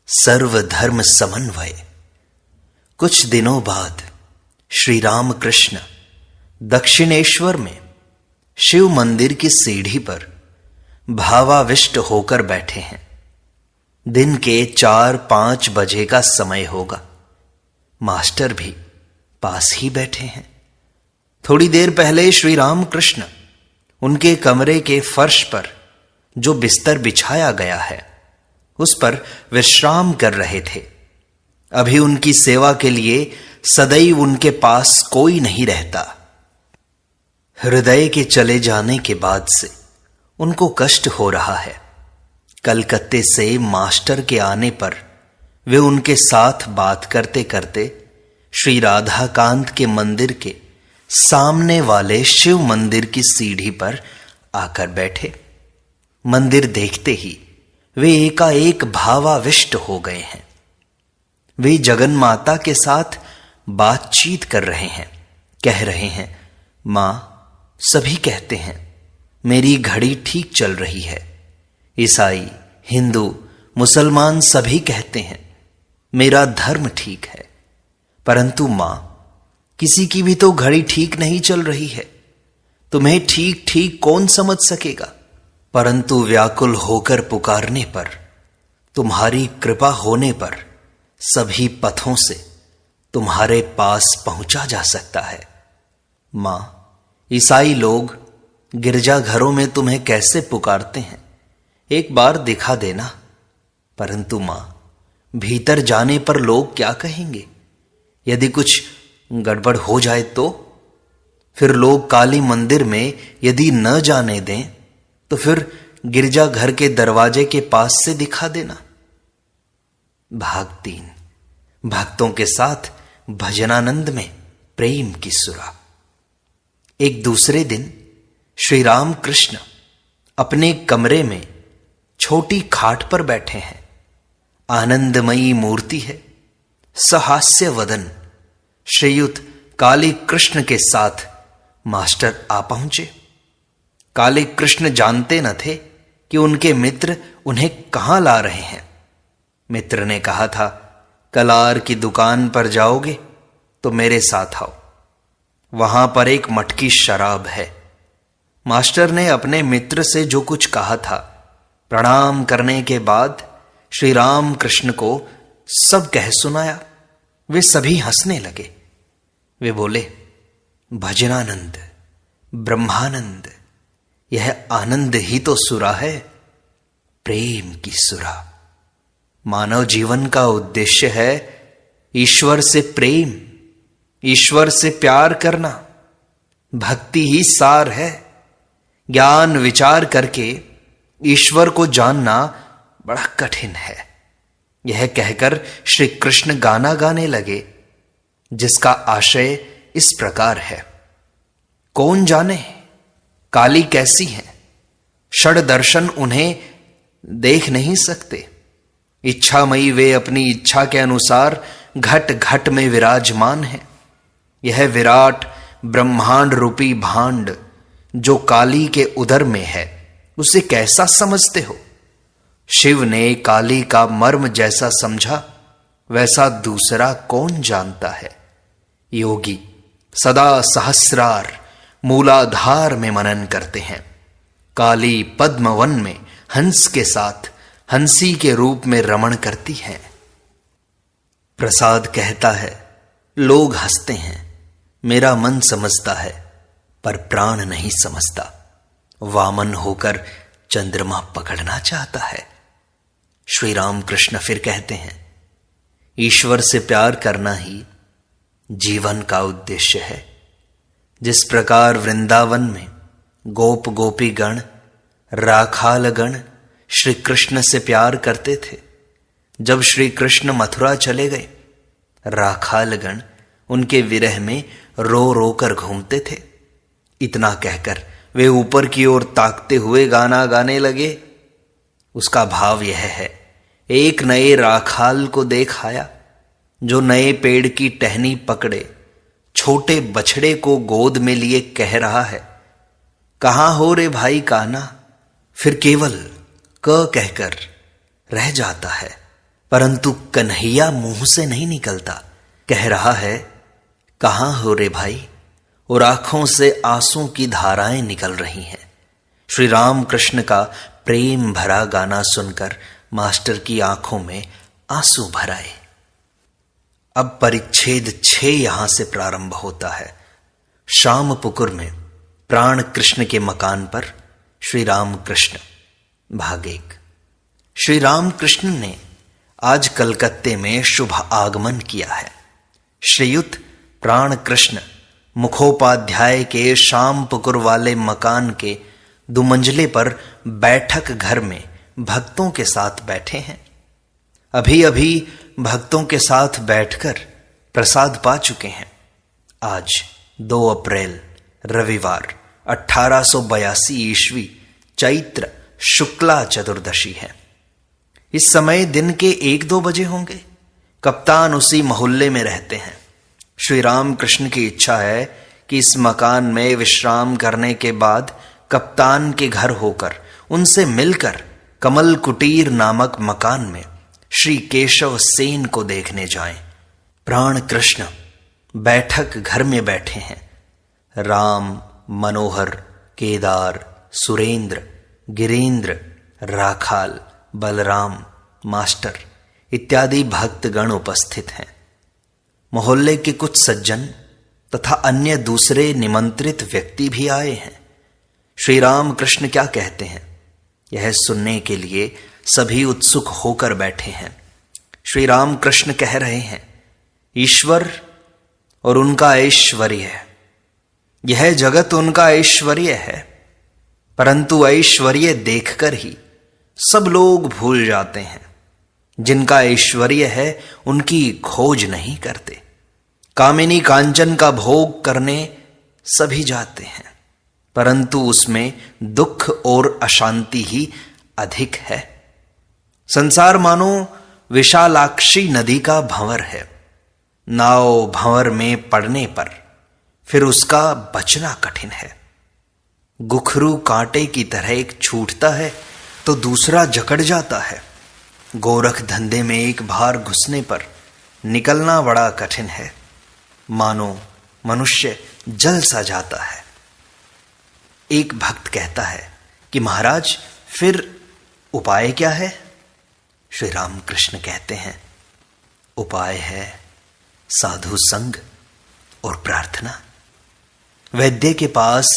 सर्वधर्म समन्वय। कुछ दिनों बाद श्री राम कृष्ण दक्षिणेश्वर में शिव मंदिर की सीढ़ी पर भावाविष्ट होकर बैठे हैं। दिन के 4-5 बजे का समय होगा। मास्टर भी पास ही बैठे हैं। थोड़ी देर पहले श्री राम कृष्ण उनके कमरे के फर्श पर जो बिस्तर बिछाया गया है उस पर विश्राम कर रहे थे। अभी उनकी सेवा के लिए सदैव उनके पास कोई नहीं रहता। हृदय के चले जाने के बाद से उनको कष्ट हो रहा है। कलकत्ते से मास्टर के आने पर वे उनके साथ बात करते करते श्री राधाकांत के मंदिर के सामने वाले शिव मंदिर की सीढ़ी पर आकर बैठे। मंदिर देखते ही वे एकाएक भावाविष्ट हो गए हैं। वे जगन माता के साथ बातचीत कर रहे हैं। कह रहे हैं, मां, सभी कहते हैं मेरी घड़ी ठीक चल रही है। ईसाई, हिंदू, मुसलमान सभी कहते हैं मेरा धर्म ठीक है। परंतु मां, किसी की भी तो घड़ी ठीक नहीं चल रही है। तुम्हें ठीक ठीक कौन समझ सकेगा? परंतु व्याकुल होकर पुकारने पर, तुम्हारी कृपा होने पर सभी पथों से तुम्हारे पास पहुंचा जा सकता है। मां, ईसाई लोग गिरजाघरों में तुम्हें कैसे पुकारते हैं, एक बार दिखा देना। परंतु मां, भीतर जाने पर लोग क्या कहेंगे? यदि कुछ गड़बड़ हो जाए तो? फिर लोग काली मंदिर में यदि न जाने दें तो फिर गिरजाघर के दरवाजे के पास से दिखा देना। भाग 3, भक्तों के साथ भजनानंद में प्रेम की सुरा। एक दूसरे दिन श्री राम कृष्ण अपने कमरे में छोटी खाट पर बैठे हैं। आनंदमयी मूर्ति है। सहास्य वदन श्रीयुत काली कृष्ण के साथ मास्टर आ पहुंचे। काले कृष्ण जानते न थे कि उनके मित्र उन्हें कहां ला रहे हैं। मित्र ने कहा था, कलार की दुकान पर जाओगे तो मेरे साथ आओ, वहां पर एक मटकी शराब है। मास्टर ने अपने मित्र से जो कुछ कहा था, प्रणाम करने के बाद श्री राम कृष्ण को सब कह सुनाया। वे सभी हंसने लगे। वे बोले, भजनानंद, ब्रह्मानंद, यह आनंद ही तो सुरा है, प्रेम की सुरा। मानव जीवन का उद्देश्य है ईश्वर से प्रेम, ईश्वर से प्यार करना। भक्ति ही सार है। ज्ञान विचार करके ईश्वर को जानना बड़ा कठिन है। यह कहकर श्री कृष्ण गाना गाने लगे, जिसका आशय इस प्रकार है। कौन जाने काली कैसी है, षड दर्शन उन्हें देख नहीं सकते। इच्छामयी वे अपनी इच्छा के अनुसार घट घट में विराजमान है। यह विराट ब्रह्मांड रूपी भांड जो काली के उदर में है, उसे कैसा समझते हो? शिव ने काली का मर्म जैसा समझा, वैसा दूसरा कौन जानता है। योगी सदा सहस्रार मूलाधार में मनन करते हैं। काली पद्म वन में हंस के साथ हंसी के रूप में रमण करती है। प्रसाद कहता है, लोग हंसते हैं, मेरा मन समझता है पर प्राण नहीं समझता। वामन होकर चंद्रमा पकड़ना चाहता है। श्री राम कृष्ण फिर कहते हैं, ईश्वर से प्यार करना ही जीवन का उद्देश्य है। जिस प्रकार वृंदावन में गोप गोपी गण, राखाल गण श्री कृष्ण से प्यार करते थे, जब श्री कृष्ण मथुरा चले गए, राखाल गण उनके विरह में रो रो कर घूमते थे। इतना कहकर वे ऊपर की ओर ताकते हुए गाना गाने लगे। उसका भाव यह है, एक नए राखाल को देख आया जो नए पेड़ की टहनी पकड़े छोटे बछड़े को गोद में लिए कह रहा है, कहां हो रे भाई काना। फिर केवल क कहकर रह जाता है। परंतु कन्हैया मुंह से नहीं निकलता। कह रहा है, कहां हो रे भाई, और आंखों से आंसू की धाराएं निकल रही हैं। श्री राम कृष्ण का प्रेम भरा गाना सुनकर मास्टर की आंखों में आंसू भर आए। अब परिच्छेद 6 यहां से प्रारंभ होता है। श्यामपुकुर में प्राण कृष्ण के मकान पर श्री राम कृष्ण। भाग 1। श्री राम कृष्ण ने आज कलकत्ते में शुभ आगमन किया है। श्रीयुत प्राण कृष्ण मुखोपाध्याय के श्यामपुकुर वाले मकान के 2 मंजिले पर बैठक घर में भक्तों के साथ बैठे हैं। अभी अभी भक्तों के साथ बैठकर प्रसाद पा चुके हैं। आज 2 अप्रैल रविवार 1882 ईस्वी चैत्र शुक्ला चतुर्दशी है। इस समय दिन के 1-2 बजे होंगे। कप्तान उसी मोहल्ले में रहते हैं। श्री राम कृष्ण की इच्छा है कि इस मकान में विश्राम करने के बाद कप्तान के घर होकर उनसे मिलकर कमल कुटीर नामक मकान में श्री केशव सेन को देखने जाएं। प्राण कृष्ण बैठक घर में बैठे हैं। राम, मनोहर, केदार, सुरेंद्र, गिरीन्द्र, राखाल, बलराम, मास्टर इत्यादि भक्तगण उपस्थित हैं। मोहल्ले के कुछ सज्जन तथा अन्य दूसरे निमंत्रित व्यक्ति भी आए हैं। श्री राम कृष्ण क्या कहते हैं, यह सुनने के लिए सभी उत्सुक होकर बैठे हैं। श्री राम कृष्ण कह रहे हैं, ईश्वर और उनका ऐश्वर्य है। यह जगत उनका ऐश्वर्य है, परंतु ऐश्वर्य देखकर ही सब लोग भूल जाते हैं। जिनका ऐश्वर्य है उनकी खोज नहीं करते। कामिनी कांचन का भोग करने सभी जाते हैं, परंतु उसमें दुख और अशांति ही अधिक है। संसार मानो विशालाक्षी नदी का भंवर है। नाव भंवर में पड़ने पर फिर उसका बचना कठिन है। गुखरू कांटे की तरह एक छूटता है तो दूसरा जकड़ जाता है। गोरख धंधे में एक बार घुसने पर निकलना बड़ा कठिन है। मानो मनुष्य जल सा जाता है। एक भक्त कहता है कि महाराज फिर उपाय क्या है? श्री राम कृष्ण कहते हैं, उपाय है साधु संग और प्रार्थना। वैद्य के पास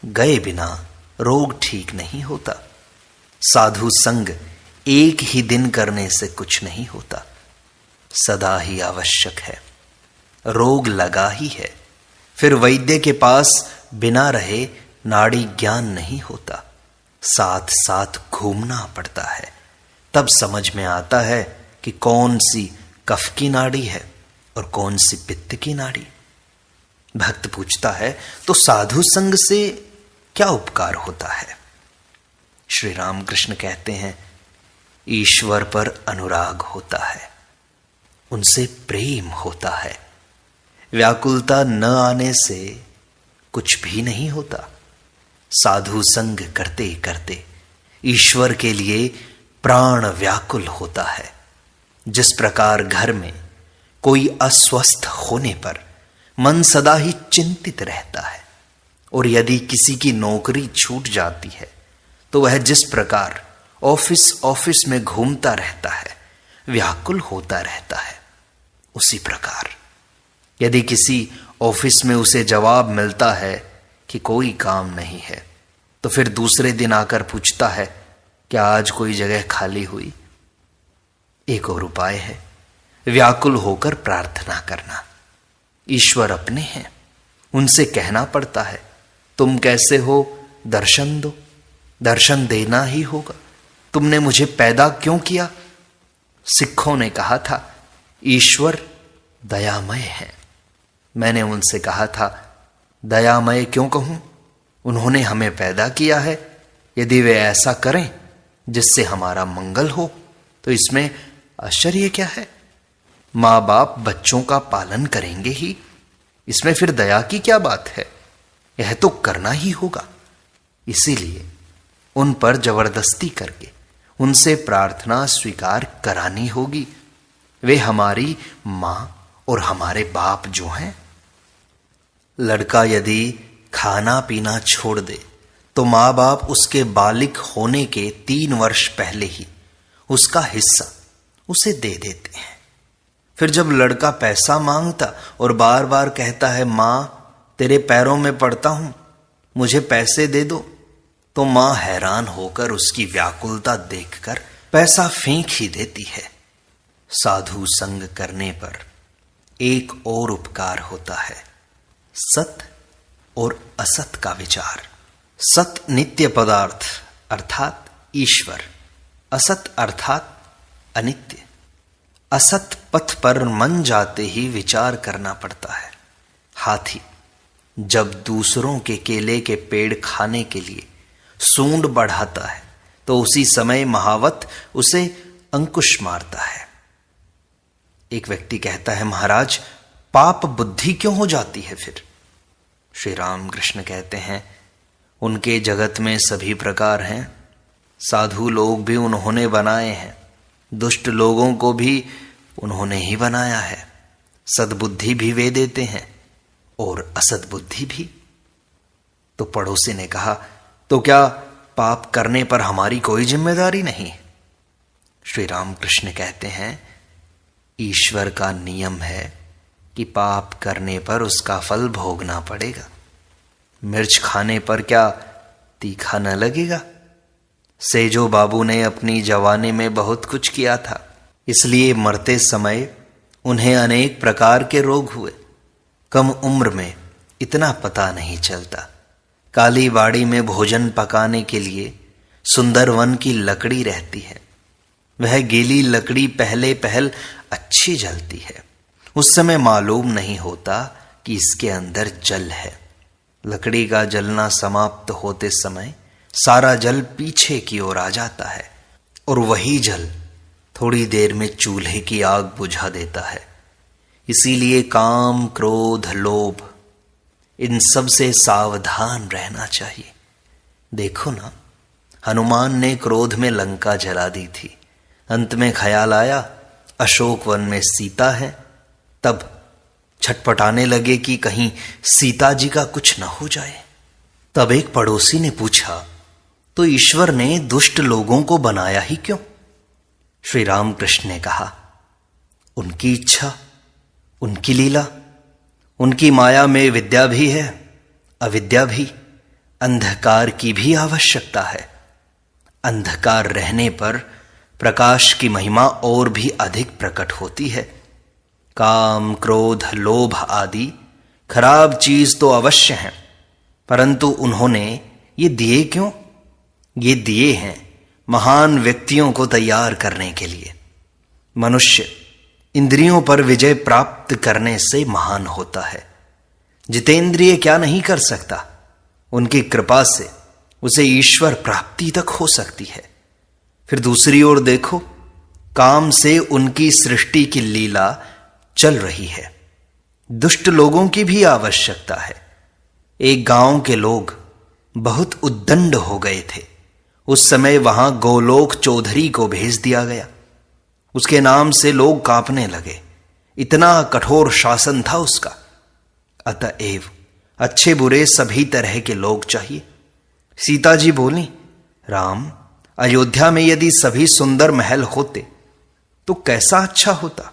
गए बिना रोग ठीक नहीं होता। साधु संग एक ही दिन करने से कुछ नहीं होता, सदा ही आवश्यक है। रोग लगा ही है, फिर वैद्य के पास बिना रहे नाड़ी ज्ञान नहीं होता। साथ साथ घूमना पड़ता है, तब समझ में आता है कि कौन सी कफ की नाड़ी है और कौन सी पित्त की नाड़ी। भक्त पूछता है, तो साधु संग से क्या उपकार होता है? श्री राम कृष्ण कहते हैं, ईश्वर पर अनुराग होता है, उनसे प्रेम होता है। व्याकुलता न आने से कुछ भी नहीं होता। साधु संग करते करते ईश्वर के लिए प्राण व्याकुल होता है। जिस प्रकार घर में कोई अस्वस्थ होने पर मन सदा ही चिंतित रहता है, और यदि किसी की नौकरी छूट जाती है तो वह जिस प्रकार ऑफिस में घूमता रहता है, व्याकुल होता रहता है, उसी प्रकार यदि किसी ऑफिस में उसे जवाब मिलता है कि कोई काम नहीं है, तो फिर दूसरे दिन आकर पूछता है, क्या आज कोई जगह खाली हुई? एक और उपाय है, व्याकुल होकर प्रार्थना करना। ईश्वर अपने हैं, उनसे कहना पड़ता है, तुम कैसे हो, दर्शन दो। दर्शन देना ही होगा। तुमने मुझे पैदा क्यों किया? सिखों ने कहा था, ईश्वर दयामय है। मैंने उनसे कहा था, दयामय क्यों कहूं? उन्होंने हमें पैदा किया है। यदि वे ऐसा करें जिससे हमारा मंगल हो, तो इसमें आश्चर्य क्या है? माँ बाप बच्चों का पालन करेंगे ही, इसमें फिर दया की क्या बात है? यह तो करना ही होगा। इसीलिए उन पर जबरदस्ती करके उनसे प्रार्थना स्वीकार करानी होगी, वे हमारी मां और हमारे बाप जो हैं। लड़का यदि खाना पीना छोड़ दे तो माँ बाप उसके बालिग होने के 3 वर्ष पहले ही उसका हिस्सा उसे दे देते हैं। फिर जब लड़का पैसा मांगता और बार बार कहता है, मां तेरे पैरों में पड़ता हूं, मुझे पैसे दे दो, तो मां हैरान होकर उसकी व्याकुलता देखकर पैसा फेंक ही देती है। साधु संग करने पर एक और उपकार होता है, सत और असत का विचार। सत नित्य पदार्थ अर्थात ईश्वर, असत अर्थात अनित्य। असत पथ पर मन जाते ही विचार करना पड़ता है। हाथी जब दूसरों के केले के पेड़ खाने के लिए सूंड बढ़ाता है तो उसी समय महावत उसे अंकुश मारता है। एक व्यक्ति कहता है, महाराज पाप बुद्धि क्यों हो जाती है फिर? श्री राम कृष्ण कहते हैं, उनके जगत में सभी प्रकार हैं। साधु लोग भी उन्होंने बनाए हैं, दुष्ट लोगों को भी उन्होंने ही बनाया है। सद्बुद्धि भी वे देते हैं और असद्बुद्धि भी। तो पड़ोसी ने कहा, तो क्या पाप करने पर हमारी कोई जिम्मेदारी नहीं? श्री राम कृष्ण कहते हैं, ईश्वर का नियम है कि पाप करने पर उसका फल भोगना पड़ेगा। मिर्च खाने पर क्या तीखा न लगेगा? सेजो बाबू ने अपनी जवानी में बहुत कुछ किया था, इसलिए मरते समय उन्हें अनेक प्रकार के रोग हुए। कम उम्र में इतना पता नहीं चलता। काली बाड़ी में भोजन पकाने के लिए सुंदर वन की लकड़ी रहती है। वह गीली लकड़ी पहले पहल अच्छी जलती है। उस समय मालूम नहीं होता कि इसके अंदर जल है। लकड़ी का जलना समाप्त होते समय सारा जल पीछे की ओर आ जाता है और वही जल थोड़ी देर में चूल्हे की आग बुझा देता है। इसीलिए काम, क्रोध, लोभ, इन सब से सावधान रहना चाहिए। देखो ना, हनुमान ने क्रोध में लंका जला दी थी। अंत में ख्याल आया अशोक वन में सीता है, तब छटपटाने लगे कि कहीं सीता जी का कुछ न हो जाए। तब एक पड़ोसी ने पूछा, तो ईश्वर ने दुष्ट लोगों को बनाया ही क्यों? श्री राम कृष्ण ने कहा, उनकी इच्छा, उनकी लीला, उनकी माया में विद्या भी है, अविद्या भी, अंधकार की भी आवश्यकता है। अंधकार रहने पर प्रकाश की महिमा और भी अधिक प्रकट होती है। काम, क्रोध, लोभ आदि खराब चीज तो अवश्य हैं, परंतु उन्होंने ये दिए क्यों? ये दिए हैं महान व्यक्तियों को तैयार करने के लिए। मनुष्य इंद्रियों पर विजय प्राप्त करने से महान होता है। जितेंद्रिय क्या नहीं कर सकता, उनकी कृपा से उसे ईश्वर प्राप्ति तक हो सकती है। फिर दूसरी ओर देखो, काम से उनकी सृष्टि की लीला चल रही है। दुष्ट लोगों की भी आवश्यकता है। एक गांव के लोग बहुत उद्दंड हो गए थे। उस समय वहां गोलोक चौधरी को भेज दिया गया। उसके नाम से लोग कांपने लगे, इतना कठोर शासन था उसका। अतएव अच्छे बुरे सभी तरह के लोग चाहिए। सीता जी बोली, राम, अयोध्या में यदि सभी सुंदर महल होते तो कैसा अच्छा होता।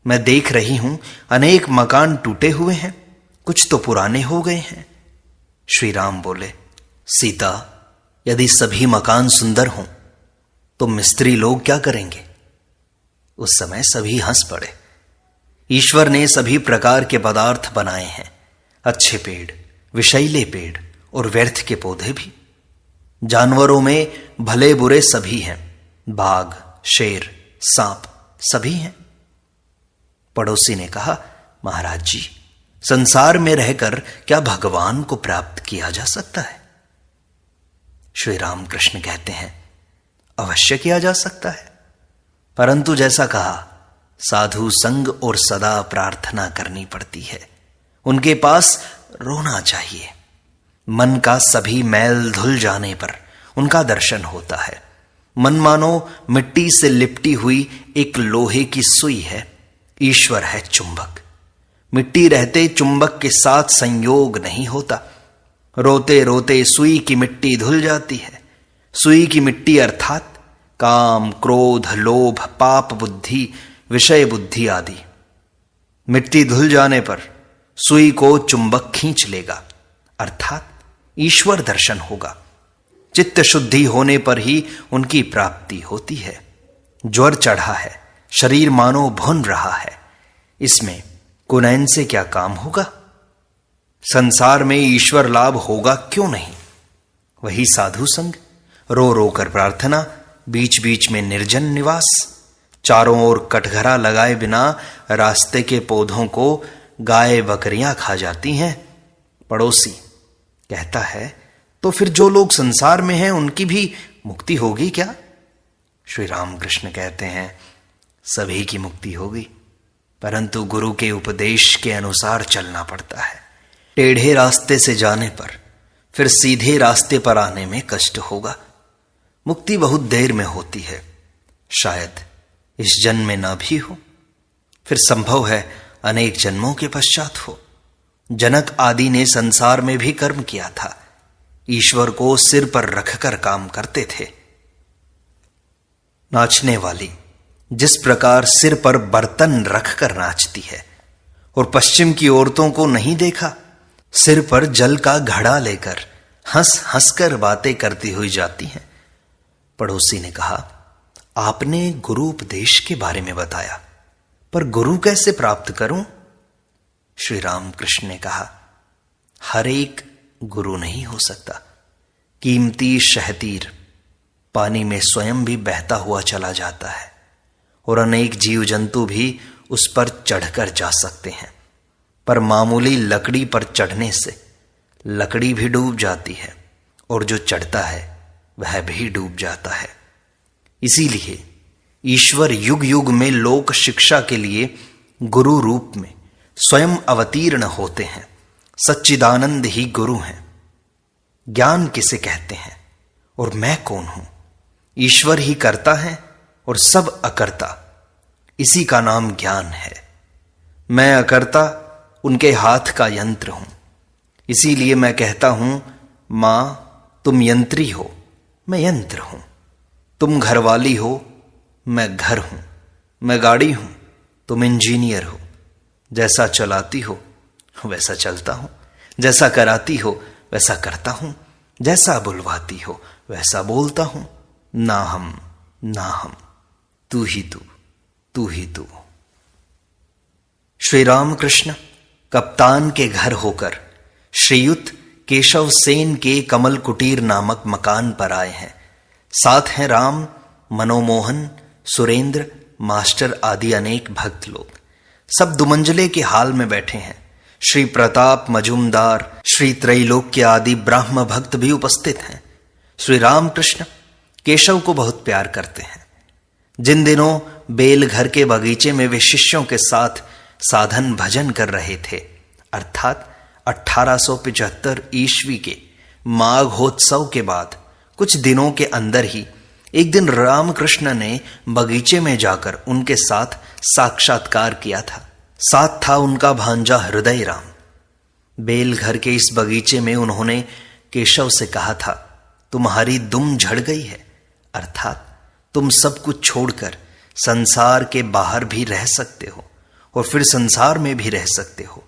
मैं देख रही हूं अनेक मकान टूटे हुए हैं, कुछ तो पुराने हो गए हैं। श्री राम बोले, सीता, यदि सभी मकान सुंदर हों तो मिस्त्री लोग क्या करेंगे? उस समय सभी हंस पड़े। ईश्वर ने सभी प्रकार के पदार्थ बनाए हैं, अच्छे पेड़, विषैले पेड़ और व्यर्थ के पौधे भी। जानवरों में भले बुरे सभी हैं, बाघ, शेर, सांप सभी हैं। पड़ोसी ने कहा, महाराज जी, संसार में रहकर क्या भगवान को प्राप्त किया जा सकता है? श्री राम कृष्ण कहते हैं, अवश्य किया जा सकता है, परंतु जैसा कहा, साधु संग और सदा प्रार्थना करनी पड़ती है। उनके पास रोना चाहिए। मन का सभी मैल धुल जाने पर उनका दर्शन होता है। मन मानो मिट्टी से लिपटी हुई एक लोहे की सुई है, ईश्वर है चुंबक। मिट्टी रहते चुंबक के साथ संयोग नहीं होता। रोते रोते सुई की मिट्टी धुल जाती है। सुई की मिट्टी अर्थात काम, क्रोध, लोभ, पाप बुद्धि, विषय बुद्धि आदि। मिट्टी धुल जाने पर सुई को चुंबक खींच लेगा, अर्थात ईश्वर दर्शन होगा। चित्त शुद्धि होने पर ही उनकी प्राप्ति होती है। ज्वर चढ़ा है, शरीर मानो भुन रहा है, इसमें कुनैन से क्या काम होगा? संसार में ईश्वर लाभ होगा क्यों नहीं? वही साधु संग, रो रो कर प्रार्थना, बीच बीच में निर्जन निवास, चारों ओर कटघरा लगाए बिना रास्ते के पौधों को गाय बकरियां खा जाती हैं। पड़ोसी कहता है, तो फिर जो लोग संसार में हैं उनकी भी मुक्ति होगी क्या? श्री रामकृष्ण कहते हैं, सभी की मुक्ति होगी, परंतु गुरु के उपदेश के अनुसार चलना पड़ता है। टेढ़े रास्ते से जाने पर फिर सीधे रास्ते पर आने में कष्ट होगा। मुक्ति बहुत देर में होती है, शायद इस जन्म में ना भी हो, फिर संभव है अनेक जन्मों के पश्चात हो। जनक आदि ने संसार में भी कर्म किया था, ईश्वर को सिर पर रखकर काम करते थे। नाचने वाली जिस प्रकार सिर पर बर्तन रखकर नाचती है, और पश्चिम की औरतों को नहीं देखा, सिर पर जल का घड़ा लेकर हंस हंसकर बातें करती हुई जाती हैं। पड़ोसी ने कहा, आपने गुरु उपदेश के बारे में बताया, पर गुरु कैसे प्राप्त करूं? श्री रामकृष्ण ने कहा, हर एक गुरु नहीं हो सकता। कीमती शहतीर पानी में स्वयं भी बहता हुआ चला जाता है, और अनेक जीव जंतु भी उस पर चढ़कर जा सकते हैं, पर मामूली लकड़ी पर चढ़ने से लकड़ी भी डूब जाती है, और जो चढ़ता है वह भी डूब जाता है। इसीलिए ईश्वर युग युग में लोक शिक्षा के लिए गुरु रूप में स्वयं अवतीर्ण होते हैं। सच्चिदानंद ही गुरु हैं। ज्ञान किसे कहते हैं और मैं कौन हूं? ईश्वर ही करता है और सब अकर्ता, इसी का नाम ज्ञान है। मैं अकर्ता उनके हाथ का यंत्र हूं। इसीलिए मैं कहता हूं, मां तुम यंत्री हो, मैं यंत्र हूं। तुम घरवाली हो, मैं घर हूं। मैं गाड़ी हूं, तुम इंजीनियर हो। जैसा चलाती हो वैसा चलता हूं, जैसा कराती हो वैसा करता हूं, जैसा बुलवाती हो वैसा बोलता हूं। ना हम, तू ही तू, तू ही तू। श्री रामकृष्ण कप्तान के घर होकर श्रीयुत केशव सेन के कमल कुटीर नामक मकान पर आए हैं। साथ हैं राम, मनोमोहन, सुरेंद्र, मास्टर आदि अनेक भक्त लोग। सब दुमंजले के हाल में बैठे हैं। श्री प्रताप मजूमदार, श्री त्रैलोक्य आदि ब्राह्म भक्त भी उपस्थित हैं। श्री रामकृष्ण केशव को बहुत प्यार करते हैं। जिन दिनों बेलघर के बगीचे में वे शिष्यों के साथ साधन भजन कर रहे थे, अर्थात 1875 ईस्वी के माघोत्सव के बाद कुछ दिनों के अंदर ही एक दिन रामकृष्ण ने बगीचे में जाकर उनके साथ साक्षात्कार किया था। साथ था उनका भांजा हृदय राम। बेलघर के इस बगीचे में उन्होंने केशव से कहा था, तुम्हारी दुम झड़ गई है, अर्थात तुम सब कुछ छोड़कर संसार के बाहर भी रह सकते हो और फिर संसार में भी रह सकते हो।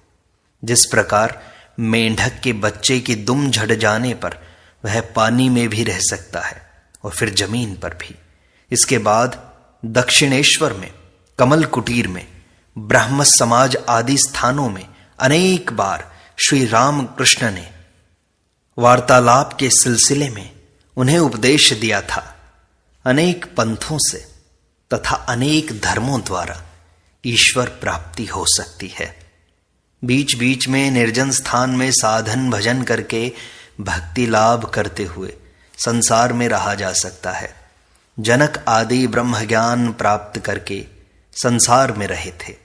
जिस प्रकार मेंढक के बच्चे की दुम झड़ जाने पर वह पानी में भी रह सकता है और फिर जमीन पर भी। इसके बाद दक्षिणेश्वर में, कमल कुटीर में, ब्राह्म समाज आदि स्थानों में अनेक बार श्री रामकृष्ण ने वार्तालाप के सिलसिले में उन्हें उपदेश दिया था। अनेक पंथों से तथा अनेक धर्मों द्वारा ईश्वर प्राप्ति हो सकती है। बीच बीच में निर्जन स्थान में साधन भजन करके भक्ति लाभ करते हुए संसार में रहा जा सकता है। जनक आदि ब्रह्म ज्ञान प्राप्त करके संसार में रहे थे।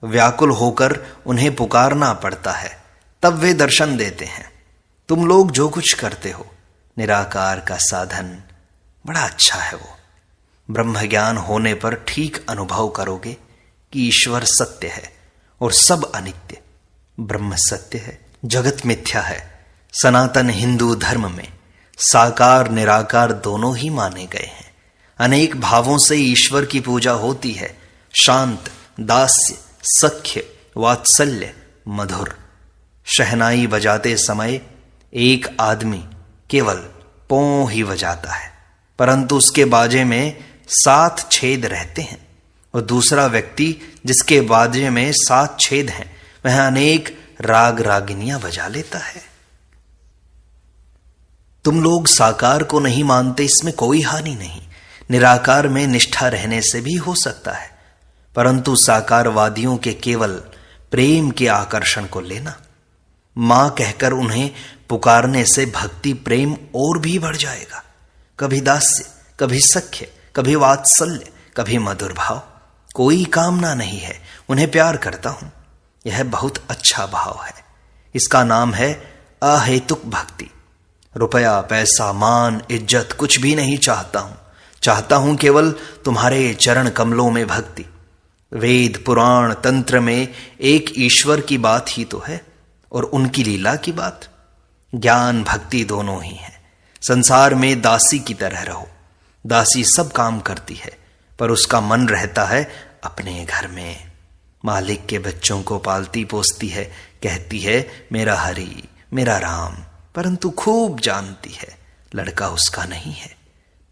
व्याकुल होकर उन्हें पुकारना पड़ता है, तब वे दर्शन देते हैं। तुम लोग जो कुछ करते हो, निराकार का साधन, बड़ा अच्छा है वो। ब्रह्म ज्ञान होने पर ठीक अनुभव करोगे कि ईश्वर सत्य है और सब अनित्य। ब्रह्म सत्य है, जगत मिथ्या है। सनातन हिंदू धर्म में साकार निराकार दोनों ही माने गए हैं। अनेक भावों से ईश्वर की पूजा होती है। शांत, दास्य, सख्य, वात्सल्य, मधुर। शहनाई बजाते समय एक आदमी केवल पों ही बजाता है, परंतु उसके बाजे में 7 छेद रहते हैं, और दूसरा व्यक्ति जिसके बाजे में 7 छेद हैं वह अनेक राग रागिनियां बजा लेता है। तुम लोग साकार को नहीं मानते, इसमें कोई हानि नहीं। निराकार में निष्ठा रहने से भी हो सकता है, परंतु साकारवादियों के केवल प्रेम के आकर्षण को लेना। मां कहकर उन्हें पुकारने से भक्ति प्रेम और भी बढ़ जाएगा। कभी दास्य, कभी सख्य, कभी वात्सल्य, कभी मधुर भाव। कोई कामना नहीं है, उन्हें प्यार करता हूं। यह बहुत अच्छा भाव है। इसका नाम है अहेतुक भक्ति। रुपया, पैसा, मान, इज्जत कुछ भी नहीं चाहता हूं। चाहता हूं केवल तुम्हारे चरण कमलों में भक्ति। वेद, पुराण, तंत्र में एक ईश्वर की बात ही तो है और उनकी लीला की बात। ज्ञान भक्ति दोनों ही है। संसार में दासी की तरह रहो। दासी सब काम करती है, पर उसका मन रहता है अपने घर में। मालिक के बच्चों को पालती पोसती है, कहती है मेरा हरि, मेरा राम, परंतु खूब जानती है लड़का उसका नहीं है।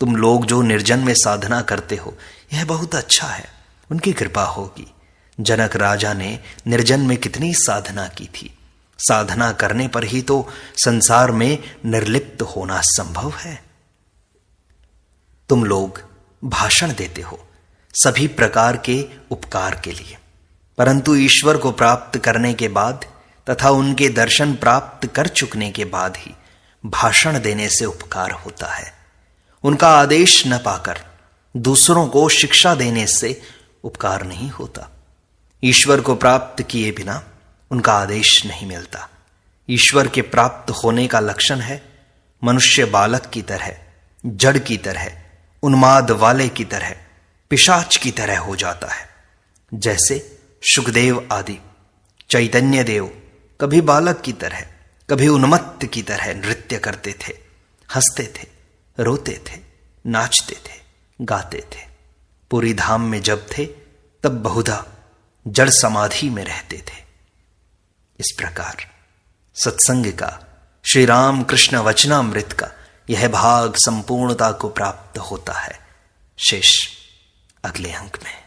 तुम लोग जो निर्जन में साधना करते हो, यह बहुत अच्छा है, उनकी कृपा होगी। जनक राजा ने निर्जन में कितनी साधना की थी। साधना करने पर ही तो संसार में निर्लिप्त होना संभव है। तुम लोग भाषण देते हो सभी प्रकार के उपकार के लिए, परंतु ईश्वर को प्राप्त करने के बाद तथा उनके दर्शन प्राप्त कर चुकने के बाद ही भाषण देने से उपकार होता है। उनका आदेश न पाकर दूसरों को शिक्षा देने से उपकार नहीं होता। ईश्वर को प्राप्त किए बिना उनका आदेश नहीं मिलता। ईश्वर के प्राप्त होने का लक्षण है मनुष्य बालक की तरह, जड़ की तरह, उन्माद वाले की तरह, पिशाच की तरह हो जाता है। जैसे शुकदेव आदि, चैतन्य देव कभी बालक की तरह, कभी उन्मत्त की तरह नृत्य करते थे, हंसते थे, रोते थे, नाचते थे, गाते थे। पूरी धाम में जब थे तब बहुधा जड़ समाधि में रहते थे। इस प्रकार सत्संग का, श्री राम कृष्ण वचनामृत का यह भाग संपूर्णता को प्राप्त होता है। शेष अगले अंक में।